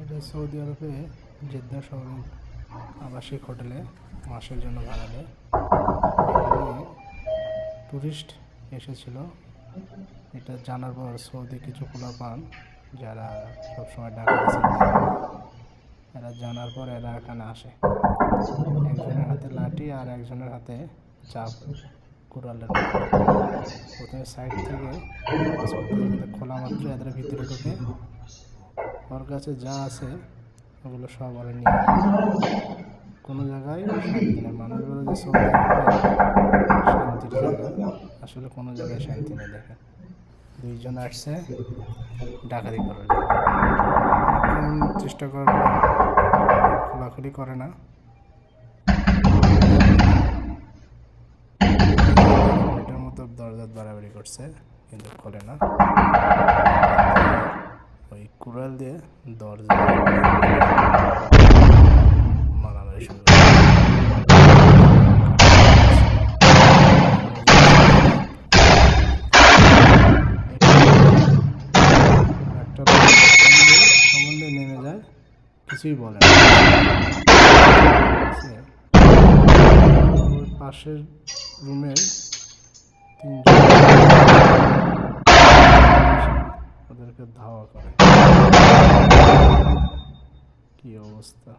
এটা সৌদি আরবে জেদ্দা শহরের আবাসিক হোটেলে মাসের জন্য ভাড়া দেয়। এখানে টুরিস্ট এসেছিল। এটা জানার পর সৌদি কিছু পোলাপান যারা সবসময় ডাকাতি ছিনতাই করে, এরা জানার পর এরা এখানে আসে। একজনের হাতে লাঠি আর একজনের হাতে চাপ, কুড়ালের মতো। প্রথমে সাইড থেকে প্রবেশ করতে যাতে খোলা মাত্র এদের ভিতরে ঢুকে ওর কাছে যা আছে ওগুলো সব ওরা নিয়ে যায়। কোনো জায়গায় শান্তি নেই। মানুষ বলে যে সৌদি আরবে শান্তির জায়গা, আসলে কোনো জায়গায় শান্তি নেই। দেখেন, দুইজন আসছে ডাকাতি করার জন্য, অনেকক্ষণ চেষ্টা করার পর খোলাখুলি করে না। এটার মতো দরজা বাড়াবাড়ি করছে কিন্তু খোলে না। ওই কুড়াল দিয়ে দরজা মারামারি শুরু করে। একটা সম্বন্ধে নেমে যায়, কিছুই বলে না। ওই পাশের রুমের তিনজন ওদেরকে ধাওয়া করে। কি অবস্থা!